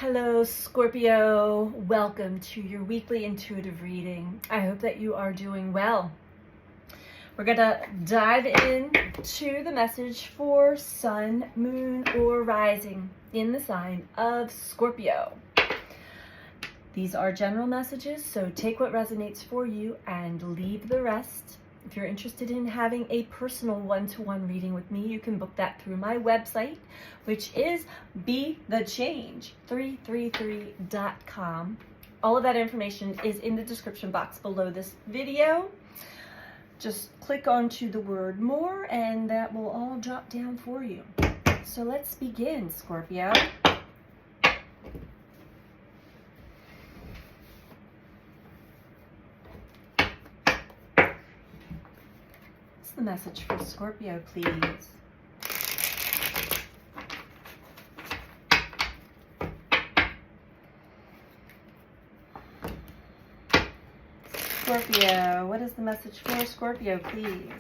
Hello, Scorpio. Welcome to your weekly intuitive reading. I hope that you are doing well. We're going to dive into the message for Sun, Moon, or Rising in the sign of Scorpio. These are general messages, so take what resonates for you and leave the rest. If you're interested in having a personal one-to-one reading with me, you can book that through my website, which is BeTheChange333.com. All of that information is in the description box below this video. Just click onto the word more and that will all drop down for you. So let's begin, Scorpio. The message for Scorpio, please. Scorpio, what is the message for Scorpio, please?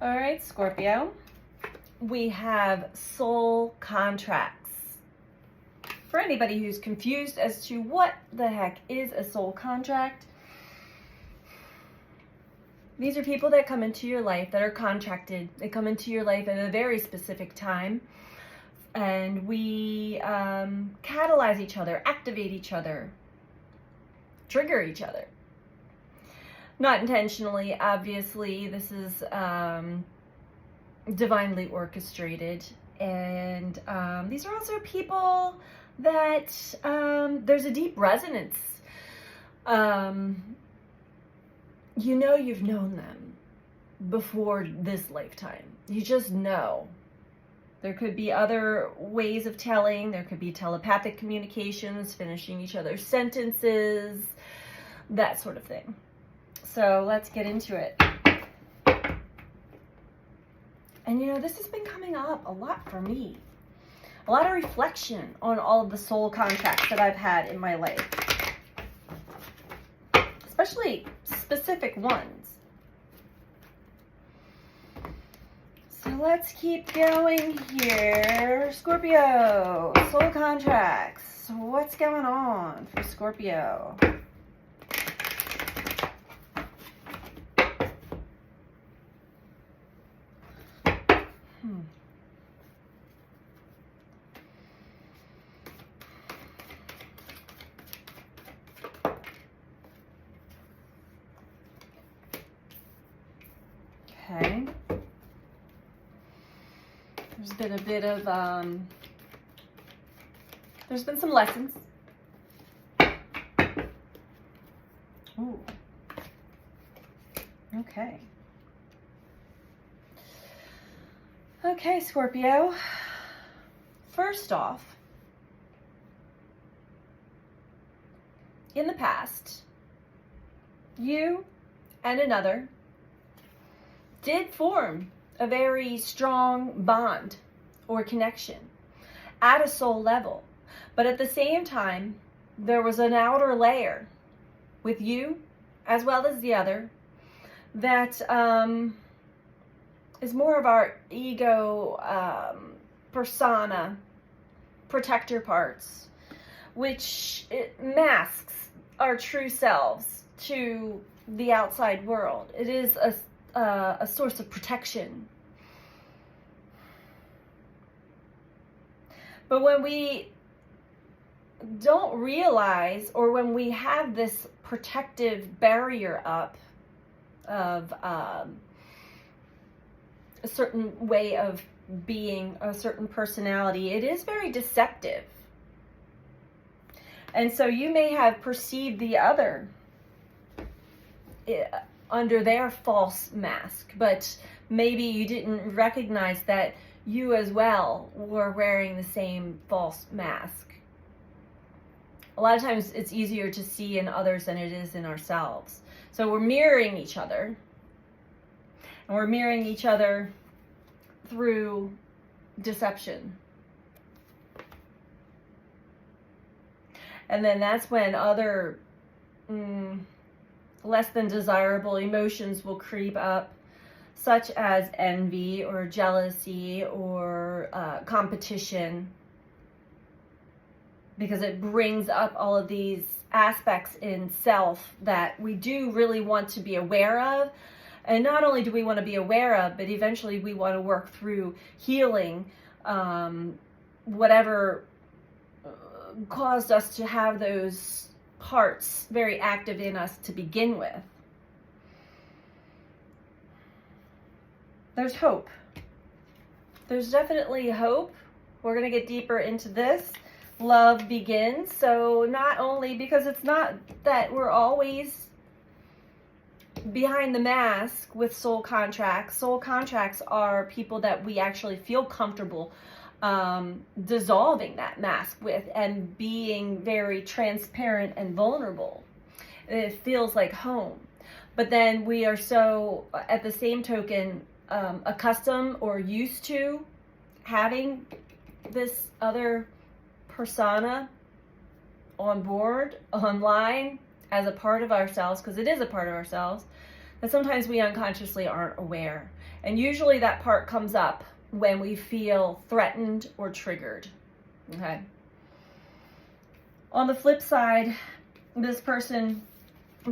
All right, Scorpio, we have soul contracts. For anybody who's confused as to what the heck is a soul contract, these are people that come into your life that are contracted. They come into your life at a very specific time, and we catalyze each other, activate each other, trigger each other. Not intentionally, obviously. This is divinely orchestrated. And these are also people that there's a deep resonance. You know you've known them before this lifetime. You just know. There could be other ways of telling. There could be telepathic communications, finishing each other's sentences, that sort of thing. So let's get into it. And you know, this has been coming up a lot for me. A lot of reflection on all of the soul contracts that I've had in my life. Especially specific ones. So let's keep going here. Scorpio, soul contracts. What's going on for Scorpio? Okay. There's been a bit of, there's been some lessons. Ooh. Okay. Okay, Scorpio. First off, in the past, you and another did form a very strong bond or connection at a soul level. But at the same time, there was an outer layer with you as well as the other that is more of our ego persona, protector parts, which it masks our true selves to the outside world. It is a source of protection. But when we don't realize, or when we have this protective barrier up of a certain way of being, a certain personality, it is very deceptive. And so you may have perceived the other under their false mask, but maybe you didn't recognize that you as well were wearing the same false mask. A lot of times it's easier to see in others than it is in ourselves. So we're mirroring each other. And we're mirroring each other through deception. And then that's when other less than desirable emotions will creep up, such as envy or jealousy or competition, because it brings up all of these aspects in self that we do really want to be aware of. And not only do we want to be aware of, but eventually we want to work through healing whatever caused us to have those parts very active in us to begin with. There's hope. There's definitely hope. We're going to get deeper into this. Love begins. So not only, because it's not that we're always behind the mask with soul contracts. Soul contracts are people that we actually feel comfortable dissolving that mask with and being very transparent and vulnerable. It feels like home. But then we are so, at the same token, accustomed or used to having this other persona on board, online, as a part of ourselves, because it is a part of ourselves, that sometimes we unconsciously aren't aware. And usually that part comes up when we feel threatened or triggered. Okay. On the flip side, this person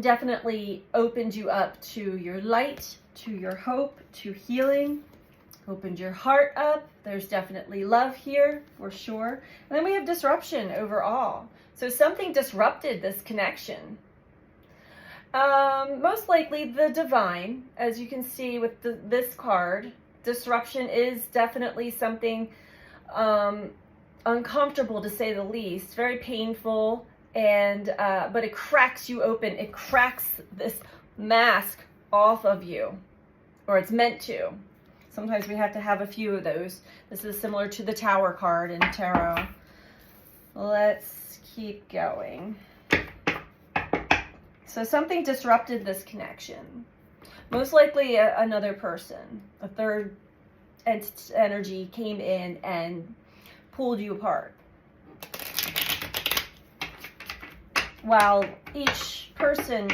definitely opened you up to your light, to your hope, to healing, opened your heart up. There's definitely love here for sure. And then we have disruption overall. So something disrupted this connection. Most likely the divine, as you can see with this card. Disruption is definitely something uncomfortable, to say the least. Very painful, and but it cracks you open. It cracks this mask off of you, or it's meant to. Sometimes we have to have a few of those. This is similar to the Tower card in tarot. Let's keep going. So something disrupted this connection. Most likely another person, a third energy came in and pulled you apart. While each person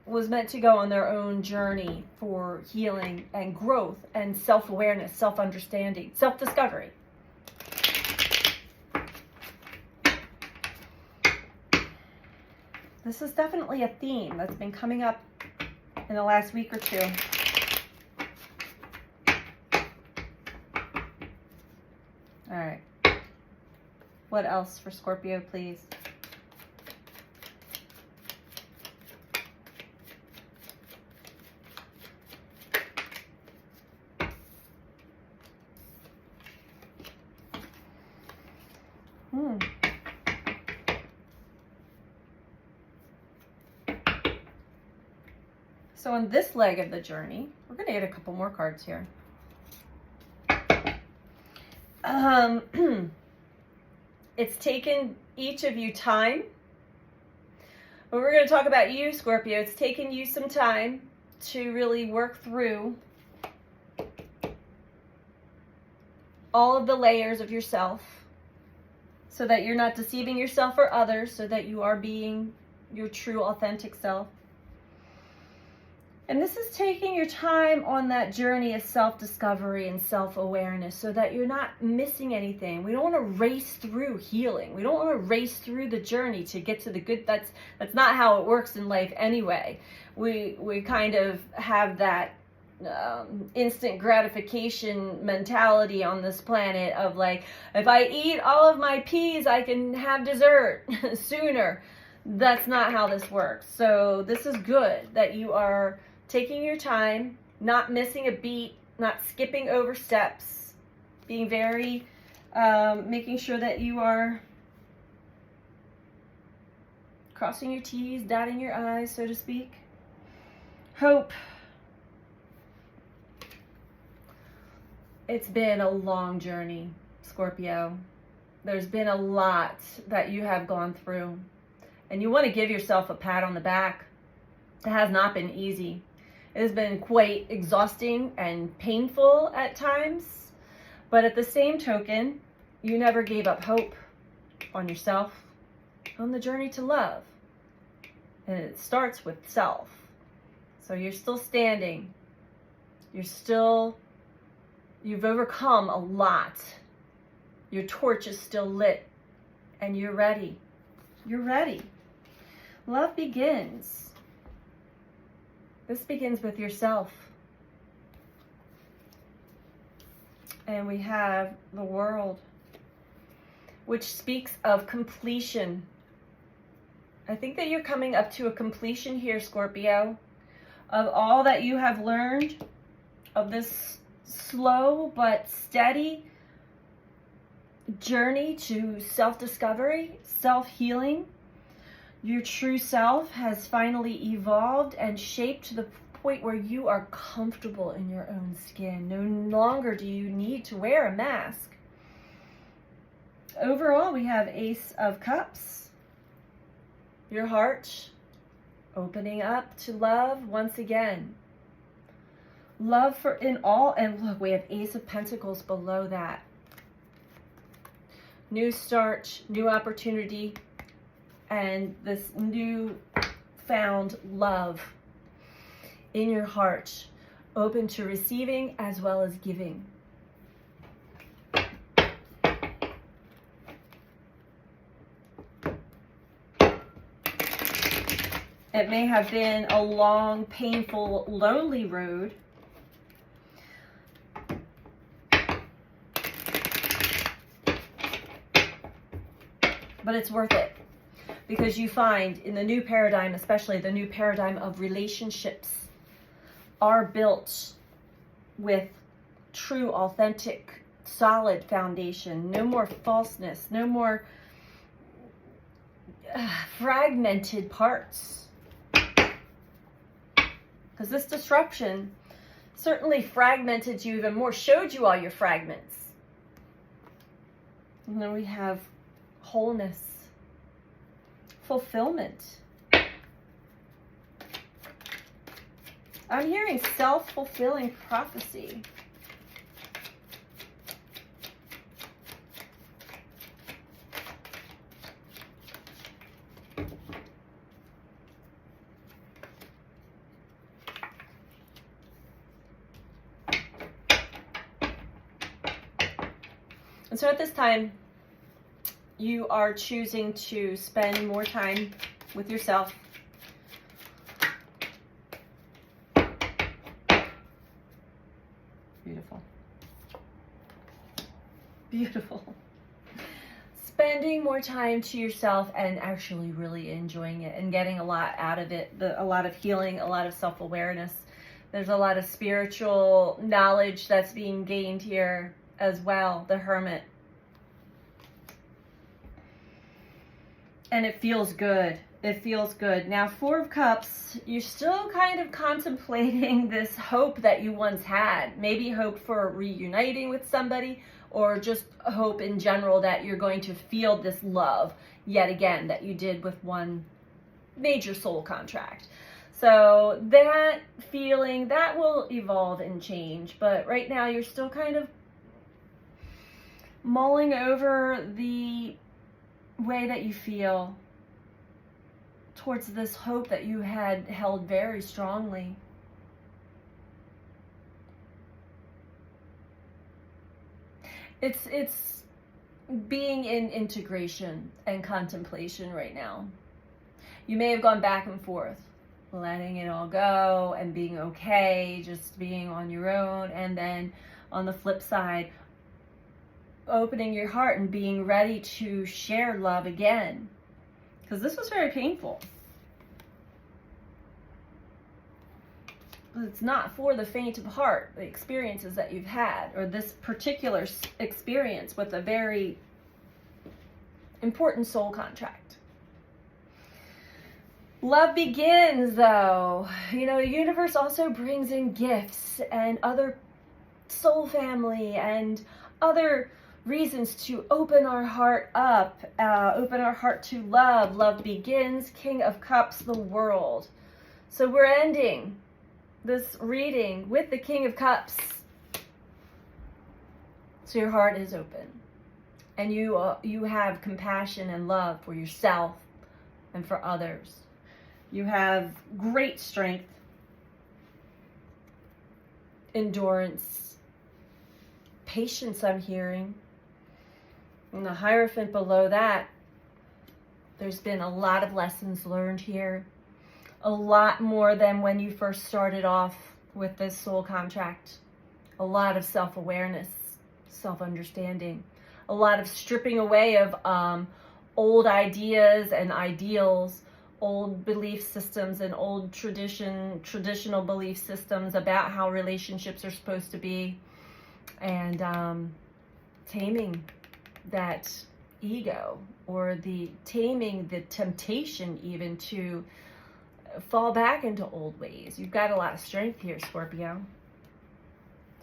was meant to go on their own journey for healing and growth and self-awareness, self-understanding, self-discovery. This is definitely a theme that's been coming up in the last week or two. All right. What else for Scorpio, please? So on this leg of the journey, we're going to get a couple more cards here. It's taken each of you time. But we're going to talk about you, Scorpio. It's taken you some time to really work through all of the layers of yourself so that you're not deceiving yourself or others, so that you are being your true, authentic self. And this is taking your time on that journey of self-discovery and self-awareness so that you're not missing anything. We don't want to race through healing. We don't want to race through the journey to get to the good. That's not how it works in life anyway. We kind of have that instant gratification mentality on this planet of like, if I eat all of my peas, I can have dessert sooner. That's not how this works. So this is good that you are taking your time, not missing a beat, not skipping over steps, being very, making sure that you are crossing your T's, dotting your I's, so to speak. Hope. It's been a long journey, Scorpio. There's been a lot that you have gone through, and you want to give yourself a pat on the back. It has not been easy. It has been quite exhausting and painful at times, but at the same token, you never gave up hope on yourself, on the journey to love. And it starts with self. So you're still standing. You've overcome a lot. Your torch is still lit, and you're ready. You're ready. Love begins. This begins with yourself. And we have the world, which speaks of completion. I think that you're coming up to a completion here, Scorpio, of all that you have learned, of this slow but steady journey to self-discovery, self-healing. Your true self has finally evolved and shaped to the point where you are comfortable in your own skin. No longer do you need to wear a mask. Overall, we have Ace of Cups. Your heart opening up to love once again. Love for in all, and look, we have Ace of Pentacles below that. New start, new opportunity, and this new found love in your heart, open to receiving as well as giving. It may have been a long, painful, lonely road. But it's worth it, because you find in the new paradigm, especially the new paradigm of relationships, are built with true, authentic, solid foundation. No more falseness, no more fragmented parts. Because this disruption certainly fragmented you even more, showed you all your fragments. And then we have wholeness, fulfillment. I'm hearing self-fulfilling prophecy. And so at this time, you are choosing to spend more time with yourself. Beautiful. Beautiful. Spending more time to yourself and actually really enjoying it and getting a lot out of it. A lot of healing, a lot of self-awareness. There's a lot of spiritual knowledge that's being gained here as well. The Hermit. And it feels good. It feels good. Now, Four of Cups, you're still kind of contemplating this hope that you once had. Maybe hope for reuniting with somebody, or just hope in general that you're going to feel this love yet again that you did with one major soul contract. So that feeling, that will evolve and change. But right now, you're still kind of mulling over the way that you feel towards this hope that you had held very strongly. It's being in integration and contemplation right now. You may have gone back and forth, letting it all go and being okay, just being on your own, and then on the flip side, opening your heart and being ready to share love again. Because this was very painful. It's not for the faint of heart, the experiences that you've had, or this particular experience with a very important soul contract. Love begins, though. You know, the universe also brings in gifts and other soul family and other reasons to open our heart up, open our heart to love. Love begins, King of Cups, the world. So we're ending this reading with the King of Cups. So your heart is open. And you have compassion and love for yourself and for others. You have great strength, endurance, patience, I'm hearing. And the Hierophant below that, there's been a lot of lessons learned here. A lot more than when you first started off with this soul contract. A lot of self-awareness, self-understanding. A lot of stripping away of old ideas and ideals, old belief systems and old traditional belief systems about how relationships are supposed to be. And taming that ego, or taming the temptation even to fall back into old ways. You've got a lot of strength here, Scorpio.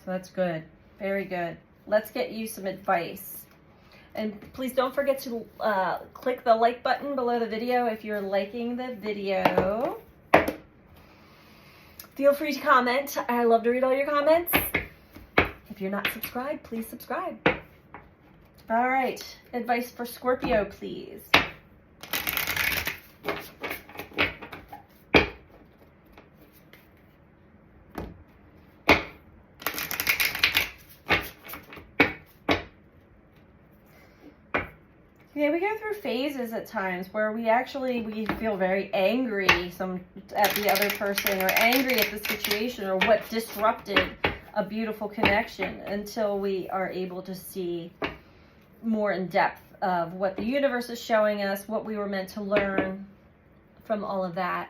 So that's good. Very good. Let's get you some advice. And please don't forget to click the like button below the video if you're liking the video. Feel free to comment. I love to read all your comments. If you're not subscribed, please subscribe. All right, advice for Scorpio, please. Yeah, we go through phases at times where we feel very angry at the other person, or angry at the situation, or what disrupted a beautiful connection, until we are able to see more in depth of what the universe is showing us, what we were meant to learn from all of that.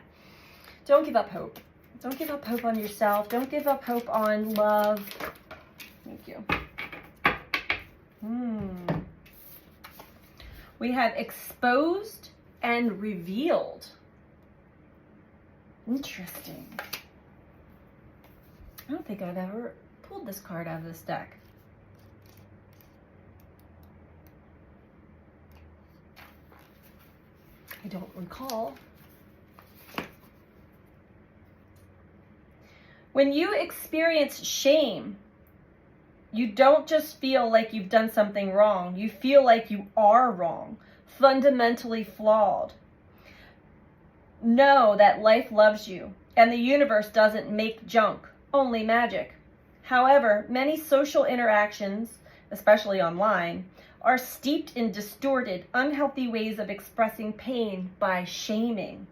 Don't give up hope. Don't give up hope on yourself. Don't give up hope on love. Thank you. We have exposed and revealed. Interesting. I don't think I've ever pulled this card out of this deck. I don't recall. When you experience shame, you don't just feel like you've done something wrong. You feel like you are wrong, fundamentally flawed. Know that life loves you, and the universe doesn't make junk, only magic. However, many social interactions, especially online, are steeped in distorted, unhealthy ways of expressing pain by shaming.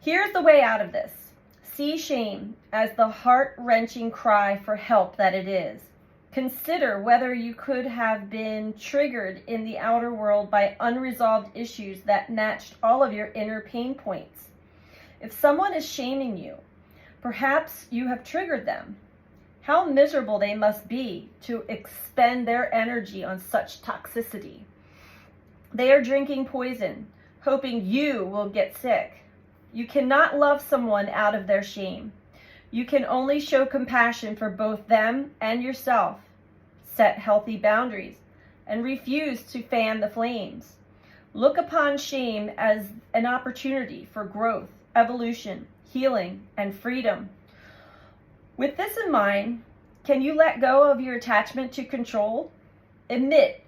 Here's the way out of this. See shame as the heart-wrenching cry for help that it is. Consider whether you could have been triggered in the outer world by unresolved issues that matched all of your inner pain points. If someone is shaming you, perhaps you have triggered them. How miserable they must be to expend their energy on such toxicity. They are drinking poison, hoping you will get sick. You cannot love someone out of their shame. You can only show compassion for both them and yourself. Set healthy boundaries and refuse to fan the flames. Look upon shame as an opportunity for growth, evolution, healing, and freedom. With this in mind, can you let go of your attachment to control? Admit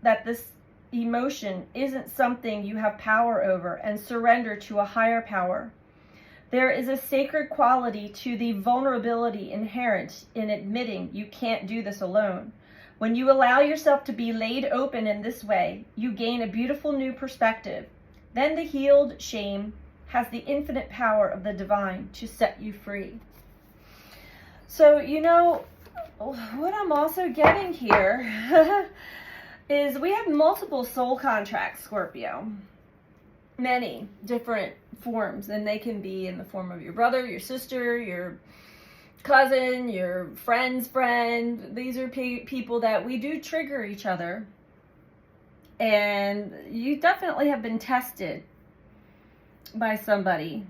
that this emotion isn't something you have power over, and surrender to a higher power. There is a sacred quality to the vulnerability inherent in admitting you can't do this alone. When you allow yourself to be laid open in this way, you gain a beautiful new perspective. Then the healed shame has the infinite power of the divine to set you free. So, you know, what I'm also getting here is we have multiple soul contracts, Scorpio. Many different forms, and they can be in the form of your brother, your sister, your cousin, your friend's friend. These are people that we do trigger each other. And you definitely have been tested by somebody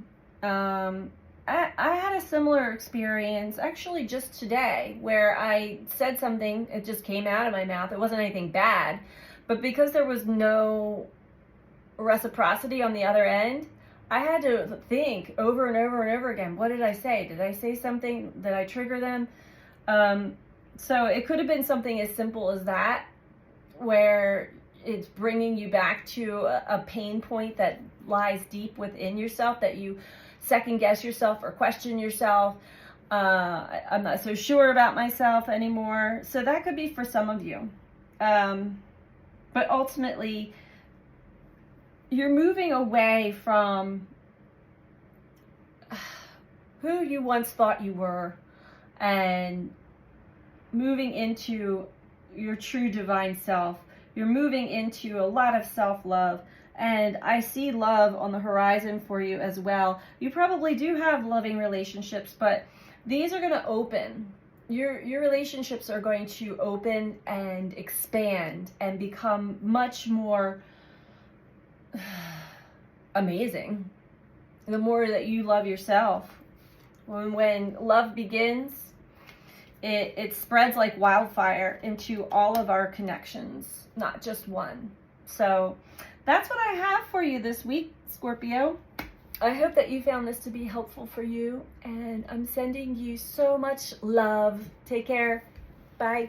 I had a similar experience actually just today where I said something, it just came out of my mouth. It wasn't anything bad, but because there was no reciprocity on the other end, I had to think over and over and over again, what did I say? Did I say something? Did I trigger them? So it could have been something as simple as that, where it's bringing you back to a pain point that lies deep within yourself, that you second guess yourself or question yourself. I'm not so sure about myself anymore. So that could be for some of you. But ultimately, you're moving away from who you once thought you were and moving into your true divine self. You're moving into a lot of self-love, and I see love on the horizon for you as well. You probably do have loving relationships, but these are going to open. Your relationships are going to open and expand and become much more amazing the more that you love yourself. When love begins, it spreads like wildfire into all of our connections, not just one. So that's what I have for you this week, Scorpio. I hope that you found this to be helpful for you, and I'm sending you so much love. Take care. Bye.